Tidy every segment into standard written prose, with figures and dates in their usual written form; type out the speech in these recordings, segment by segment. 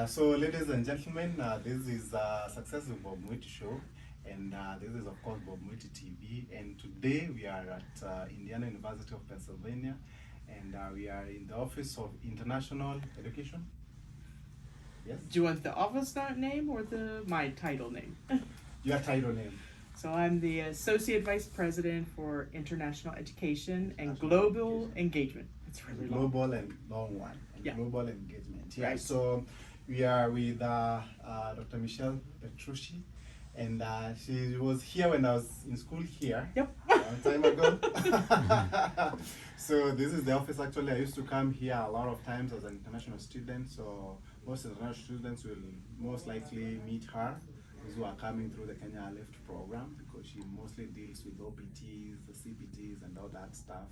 So, ladies and gentlemen, this is Success with Bob Mwiti Show, and this is, of course, Bob Mwiti TV. And today we are at Indiana University of Pennsylvania, and we are in the Office of International Education. Yes? Do you want the office name or my title name? Your title name. So I'm the Associate Vice President for International Education and National Global Education. Engagement. It's really long. Global and long one. And Yeah. Global engagement. Yeah. Right. So we are with Dr. Michelle Petrucci, and she was here when I was in school here. Yep. A long time ago. So this is the office. Actually, I used to come here a lot of times as an international student. So most international students will most likely meet her, those who are coming through the Kenya Lift program, because she mostly deals with OPTs, the CPTs, and all that stuff,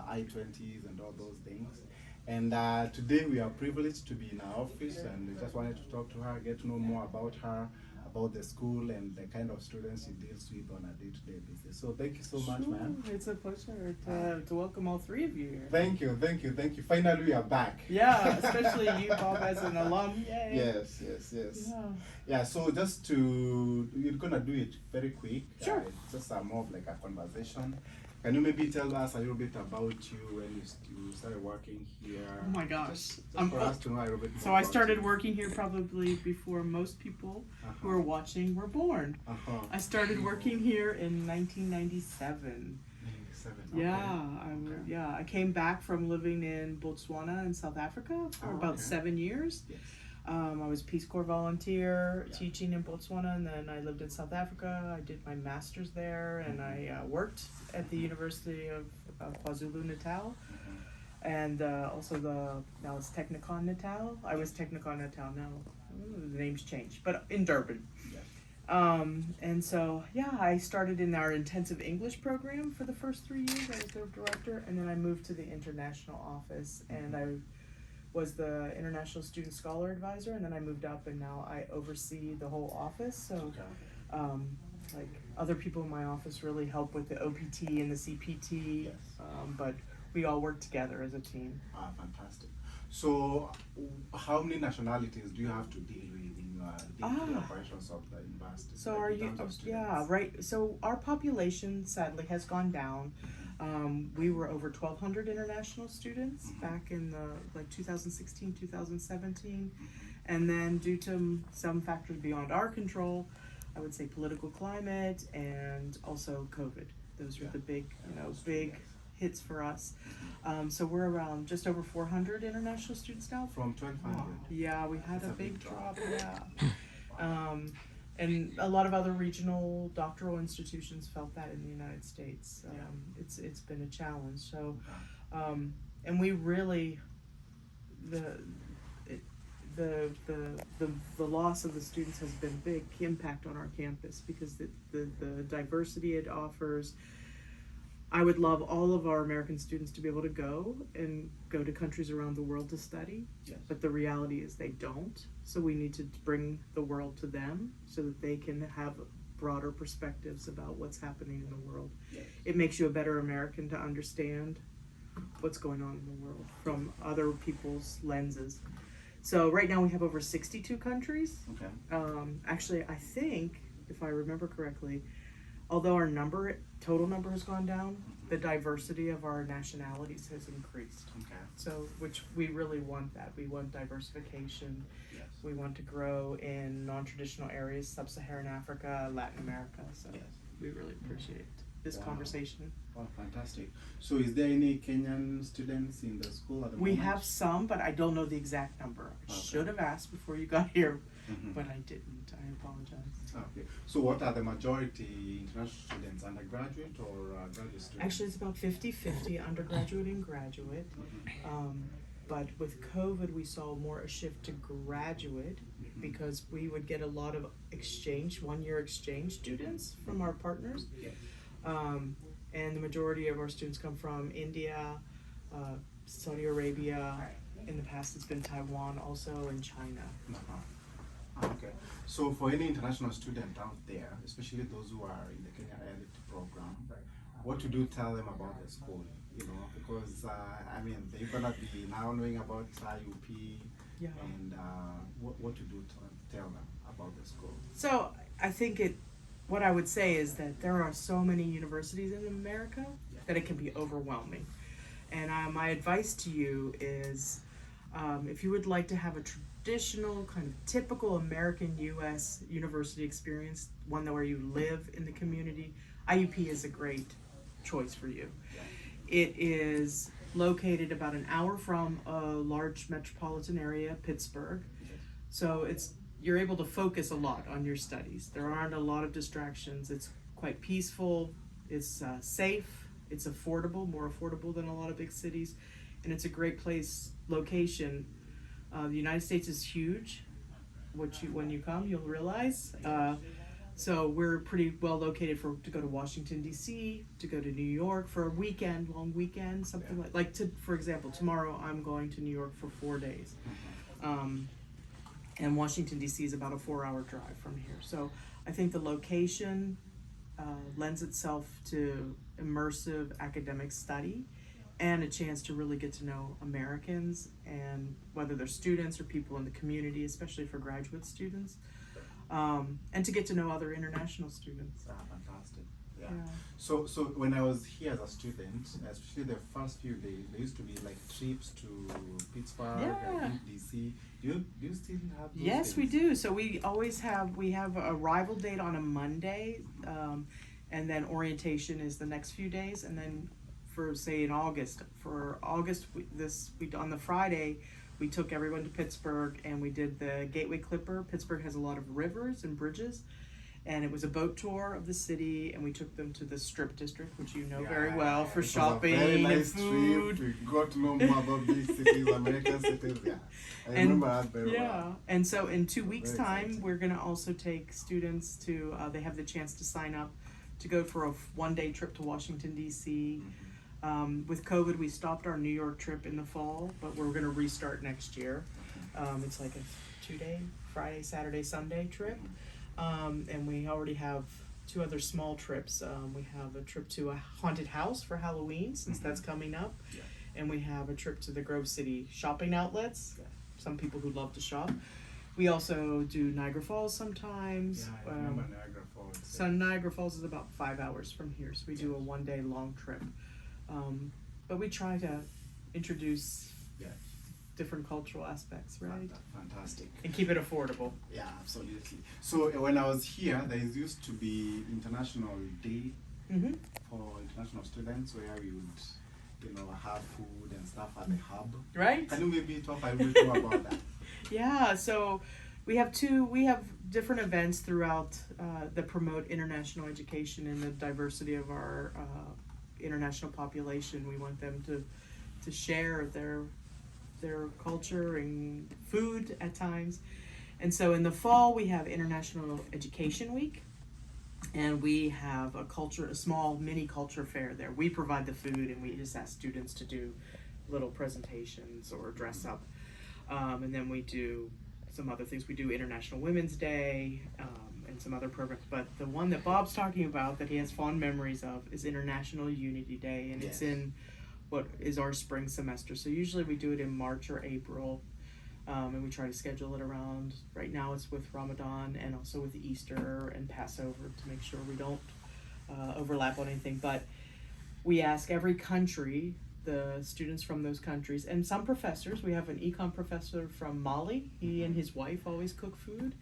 I-20s and all those things. And today we are privileged to be in our office, and we just wanted to talk to her, get to know more about her, about the school, and the kind of students she deals with on a day-to-day basis. So thank you so much, Sure. ma'am. It's a pleasure to welcome all three of you here. Thank you, thank you, thank you. Finally, we are back. Yeah, especially you, Bob, as an alum. Yay. Yes. Yeah. Yeah, so just to, we're gonna do it very quick. Sure. It's just more of like a conversation. Can you maybe tell us a little bit about you when you started working here? Oh my gosh. Just for us to know a little bit more. So I about started you. working here probably before most people who are watching were born. I started working here in 1997. 97. Yeah, I came back from living in Botswana in South Africa for about 7 years. Yes. I was Peace Corps volunteer Yeah. teaching in Botswana, and then I lived in South Africa. I did my master's there, and I worked at the University of KwaZulu Natal, and also now it's Technikon Natal. I was Technikon Natal now. The name's changed, but in Durban. Yes. And so, I started in our intensive English program for the first 3 years. I was their director, and then I moved to the international office, and I was the international student scholar advisor, and then I moved up, and now I oversee the whole office. So, like other people in my office really help with the OPT and the CPT, Yes. but we all work together as a team. Fantastic. So, how many nationalities do you have to deal with in your daily operations of the university? So like are in you? terms of students? Yeah, right. So our population sadly has gone down. We were over 1,200 international students back in the 2016, 2017, and then due to some factors beyond our control, I would say political climate and also COVID. Those were the big hits for us. So we're around just over 400 international students now. From 1,200. Yeah, we had That's a a big big drop. drop. Yeah. And a lot of other regional doctoral institutions felt that in the United States. It's been a challenge. So, and we really the loss of the students has been a big impact on our campus because the diversity it offers. I would love all of our American students to be able to go to countries around the world to study, Yes. but the reality is they don't. So we need to bring the world to them so that they can have broader perspectives about what's happening in the world. Yes. It makes you a better American to understand what's going on in the world from other people's lenses. So right now we have over 62 countries. Okay. Actually, I think, if I remember correctly, although our total number has gone down, the diversity of our nationalities has increased. Okay. So, which we really want that. We want diversification. Yes. We want to grow in non-traditional areas, Sub-Saharan Africa, Latin America. So Yes. we really appreciate this Wow. conversation. Oh, fantastic. So is there any Kenyan students in the school at the We moment? have some, but I don't know the exact number. I Okay. should have asked before you got here, Mhm. but I didn't. I apologize. Okay. So what are the majority international students, undergraduate or graduate students? Actually, it's about 50-50, undergraduate and graduate. But with COVID, we saw more a shift to graduate because we would get a lot of one-year exchange students from our partners. Yes. And the majority of our students come from India, Saudi Arabia. In the past, it's been Taiwan also, and China. Okay. So for any international student out there, especially those who are in the Kenya IUP program, what would you tell them about the school? Because they're gonna be now knowing about IUP, Yeah. and what to do to tell them about the school. So I think what I would say is that there are so many universities in America that it can be overwhelming. And my advice to you is, if you would like to have a traditional, kind of typical American U.S. university experience, one where you live in the community, IUP is a great choice for you. It is located about an hour from a large metropolitan area, Pittsburgh. So you're able to focus a lot on your studies. There aren't a lot of distractions. It's quite peaceful. It's safe. It's affordable, more affordable than a lot of big cities, and it's a great location. The United States is huge, which when you come you'll realize. So we're pretty well located to go to Washington D.C., to go to New York for a long weekend, something for example, tomorrow I'm going to New York for 4 days. And Washington, D.C. is about a 4-hour drive from here. So I think the location lends itself to immersive academic study and a chance to really get to know Americans, and whether they're students or people in the community, especially for graduate students, and to get to know other international students. Fantastic. Yeah. Yeah. So when I was here as a student, especially the first few days, there used to be like trips to Pittsburgh and DC. Do you still have those Yes, days? we do. So we have a arrival date on a Monday, and then orientation is the next few days, and then for say in August, on the Friday, we took everyone to Pittsburgh and we did the Gateway Clipper. Pittsburgh has a lot of rivers and bridges, and it was a boat tour of the city, and we took them to the Strip District, which you know very well, for shopping very nice and food. Trip. We got to know more about these cities, American cities. Yeah, I remember that very well. And so in 2 weeks' Very time, exciting. we're going to also take students to. They have the chance to sign up to go for a one-day trip to Washington D.C. With COVID, we stopped our New York trip in the fall, but we're going to restart next year. It's like a 2-day, Friday, Saturday, Sunday trip. And we already have 2 other small trips. We have a trip to a haunted house for Halloween, since that's coming up. Yeah. And we have a trip to the Grove City shopping outlets. Some people who love to shop. We also do Niagara Falls sometimes. Yeah, I remember Niagara Falls. So Niagara Falls is about 5 hours from here, so we do a 1-day long trip. But we try to introduce different cultural aspects, right? Fantastic. And keep it affordable. Yeah, absolutely. So when I was here, there used to be International Day for international students, where we would, have food and stuff at the hub. Right? Can you maybe talk a little bit more about that? Yeah, so we have different events throughout that promote international education and the diversity of our international population. We want them to share their culture and food at times. And so in the fall, we have International Education Week, and we have a small mini culture fair there. We provide the food, and we just ask students to do little presentations or dress up. And then we do some other things. We do International Women's Day, and some other programs. But the one that Bob's talking about that he has fond memories of is International Unity Day, and it's in what is our spring semester. So usually we do it in March or April, and we try to schedule it around. Right now it's with Ramadan and also with Easter and Passover to make sure we don't overlap on anything. But we ask every country, the students from those countries, and some professors. We have an econ professor from Mali. He and his wife always cook food,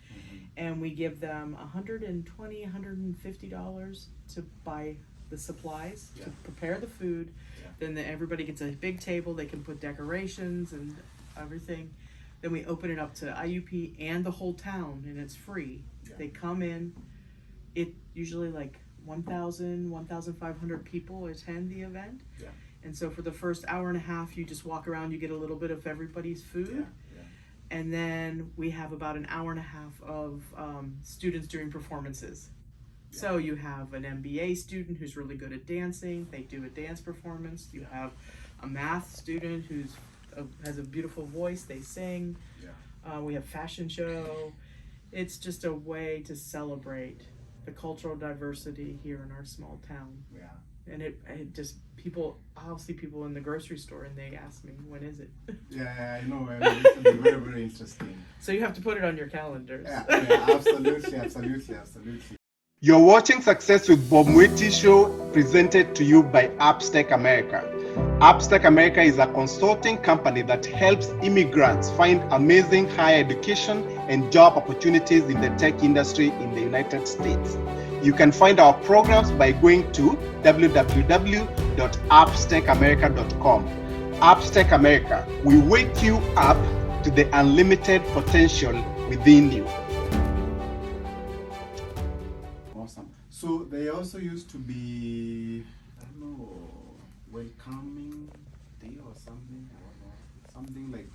and we give them $120, $150 to buy the supplies to prepare the food. Then everybody gets a big table. They can put decorations and everything. Then we open it up to IUP and the whole town, and it's free. They come in. It usually like 1,000, 1,500 people attend the event. And so for the first hour and a half, you just walk around, you get a little bit of everybody's food. And then we have about an hour and a half of students doing performances. So you have an MBA student who's really good at dancing. They do a dance performance. You have a math student who has a beautiful voice. They sing. We have fashion show. It's just a way to celebrate the cultural diversity here in our small town. And it just I'll see people in the grocery store and they ask me, when is it? Yeah, I know. It's very, very interesting. So you have to put it on your calendars. Yeah, absolutely. You're watching Success with Bob Mwiti Show, presented to you by Upstack America. Upstack America is a consulting company that helps immigrants find amazing higher education and job opportunities in the tech industry in the United States. You can find our programs by going to www.upstackamerica.com. Upstack America, we wake you up to the unlimited potential within you. Awesome. So they also used to be, I don't know, welcoming day or something like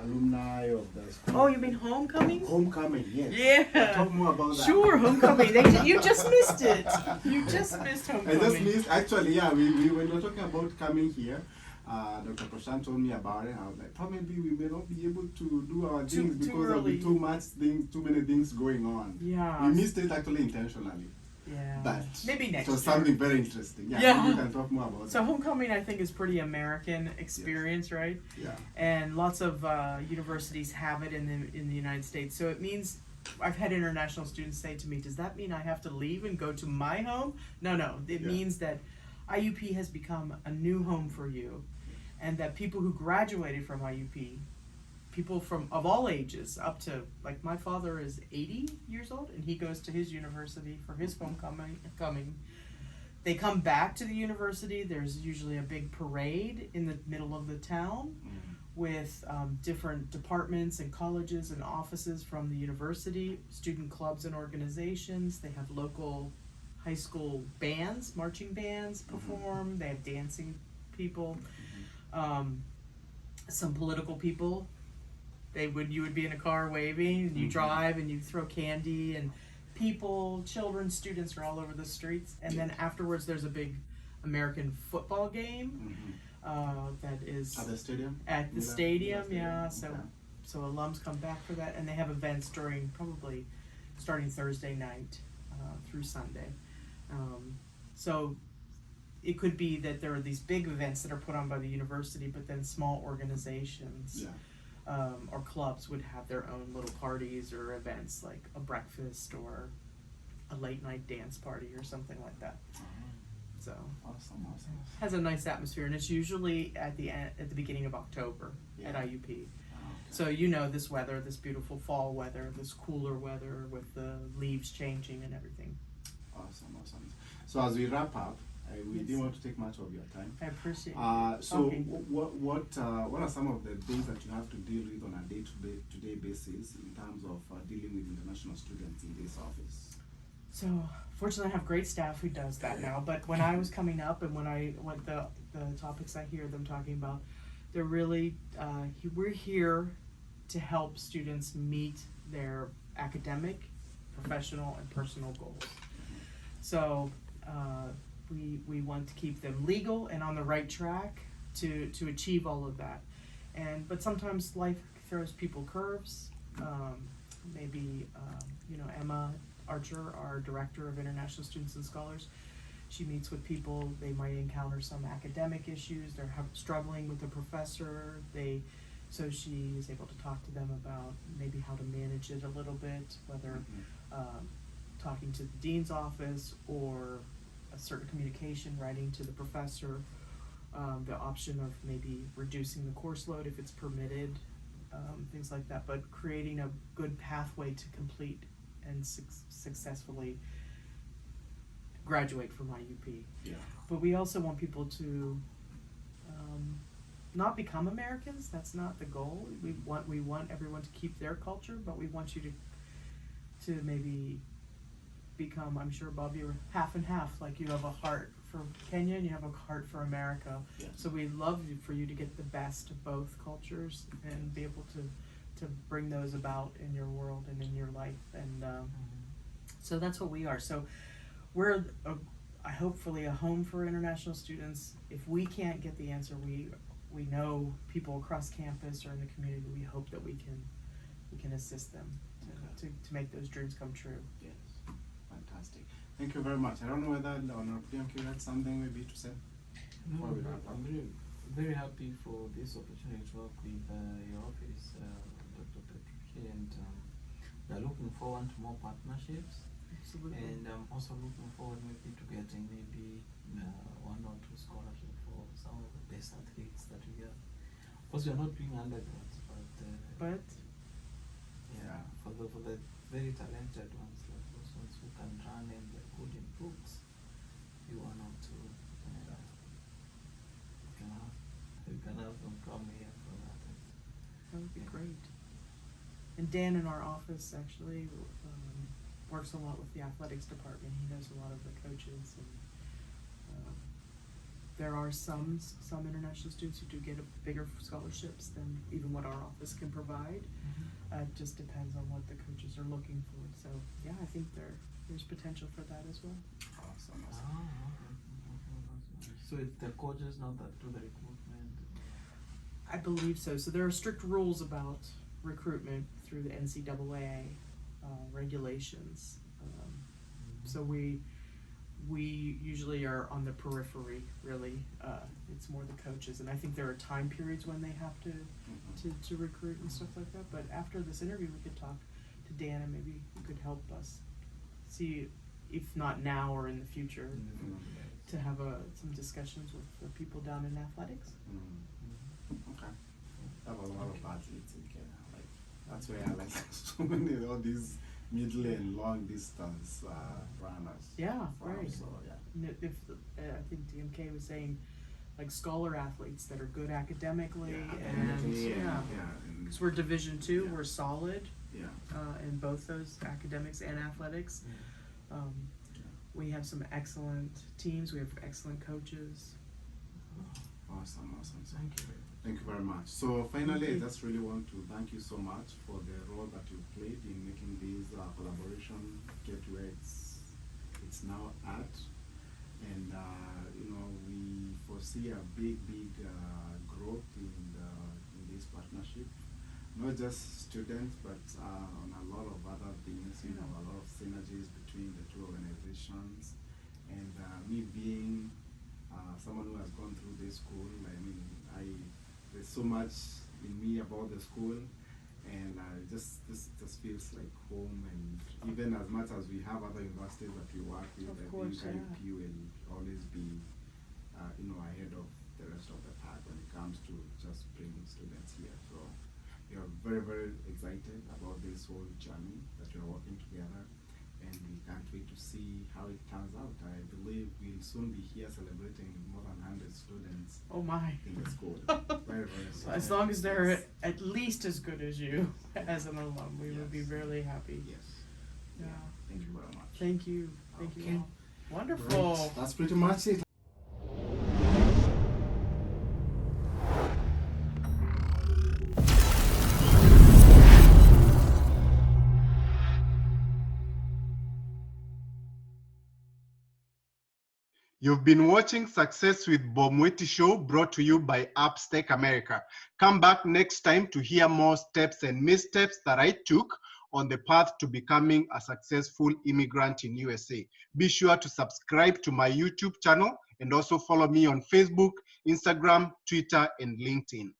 alumni of the school. Oh, you mean homecoming? Homecoming, yes. Yeah. Talk more about that. Sure, homecoming. You just missed it. You just missed homecoming. I just missed, actually, yeah, we when we were talking about coming here, Dr. Prashant told me about it, and I was like, probably we may not be able to do our things because there'll be too many things going on. Yeah. We missed it actually intentionally. Yeah. But maybe next it was year. something very interesting. Yeah. Yeah. You can talk more about So that. homecoming, I think, is pretty American experience, yes. Right? Yeah. And lots of universities have it in the United States. So it means I've had international students say to me, "Does that mean I have to leave and go to my home?" No. It means that IUP has become a new home for you, and that people who graduated from IUP, people of all ages, up to, like, my father is 80 years old and he goes to his university for his homecoming. They come back to the university. There's usually a big parade in the middle of the town with different departments and colleges and offices from the university, student clubs and organizations. They have local high school bands, marching bands perform. They have dancing people, some political people. You would be in a car waving, and you drive and you throw candy, and people, children, students are all over the streets. And then afterwards there's a big American football game that is at the stadium. Yeah. So alums come back for that, and they have events probably starting Thursday night through Sunday. So it could be that there are these big events that are put on by the university, but then small organizations or clubs would have their own little parties or events, like a breakfast or a late night dance party or something like that. So awesome. has a nice atmosphere, and it's usually at the beginning of October at IUP. So this weather, this beautiful fall weather, this cooler weather with the leaves changing and everything. Awesome. So as we wrap up, we didn't want to take much of your time. I appreciate it. So what are some of the things that you have to deal with on a day-to-day basis in terms of dealing with international students in this office? So fortunately, I have great staff who does that now. But when I was coming up, and what the topics I hear them talking about, they're really we're here to help students meet their academic, professional, and personal goals. So we want to keep them legal and on the right track to achieve all of that. But sometimes life throws people curves. Maybe Emma Archer, our Director of International Students and Scholars, she meets with people. They might encounter some academic issues. They're struggling with a professor. So she is able to talk to them about maybe how to manage it a little bit, whether talking to the dean's office or a certain communication, writing to the professor, the option of maybe reducing the course load if it's permitted, things like that, but creating a good pathway to complete and successfully graduate from IUP. Yeah. But we also want people to not become Americans. That's not the goal. We want everyone to keep their culture, but we want you to maybe become, I'm sure, Bob, you're half and half, like you have a heart for Kenya and you have a heart for America. Yes. So we'd love for you to get the best of both cultures and be able to bring those about in your world and in your life. And so that's what we are. So we're hopefully a home for international students. If we can't get the answer, we know people across campus or in the community. We hope that we can assist them to make those dreams come true. yes, fantastic. Fantastic. Thank you very much. I don't know whether Honorable DMK had something maybe to say. No, Before we wrap up. I'm very, very happy for this opportunity to work with your office, Dr. Petrucci, and we're looking forward to more partnerships. Absolutely. And I'm also looking forward maybe to getting maybe 1 or 2 scholarships for some of the best athletes that we have. Of course, we are not doing undergrads, But yeah, for the very talented ones, like those ones who can run and they're good in books, you 1 or 2. You can have them come here for that. that would be great. And Dan in our office actually works a lot with the athletics department. He knows a lot of the coaches, and there are some international students who do get bigger scholarships than even what our office can provide. It just depends on what the coaches are looking for. So yeah, I think there's potential for that as well. Awesome. So it's the coaches now that do the recruitment? I believe so. So there are strict rules about recruitment through the NCAA regulations. So we usually are on the periphery, really. It's more the coaches, and I think there are time periods when they have to recruit and stuff like that. But after this interview, we could talk to Dan, and maybe he could help us see, if not now or in the future, to have some discussions with the people down in athletics. Okay. That was a lot of athletes in Kenya. Like, that's where I like so many all these middle and long distance runners. Yeah, from, right. So yeah. And if I think DMK was saying, like scholar athletes that are good academically, because we're Division II, Yeah. we're solid Yeah. in both those academics and athletics. We have some excellent teams. We have excellent coaches. Awesome. Thank you. Thank you very much. So finally, I you. just really want to thank you so much for the role that you played in making this collaboration get to where it's now at. And we foresee a big growth in this partnership. Not just students, but on a lot of other things. A lot of synergies between the two organizations. And me being someone who has gone through this school, there's so much in me about the school, and this feels like home. And even as much as we have other universities that we work with, Of I course, think IUP will always be ahead of the rest of the pack when it comes to just bringing students here. So we are very, very excited about this whole journey that we are working together, and we can't wait to see how it turns out. I believe we'll soon be here celebrating more than 100 students Oh my. in the school. Very, very soon. As long as they're at least as good as you as an alum, we would be Yes. really happy. Yes. Yeah. Thank you very much. Thank you. Thank Okay. you all. Wonderful. Right. That's pretty much it. You've been watching Success with Bob Mwiti Show, brought to you by Upstack America. Come back next time to hear more steps and missteps that I took on the path to becoming a successful immigrant in USA. Be sure to subscribe to my YouTube channel and also follow me on Facebook, Instagram, Twitter, and LinkedIn.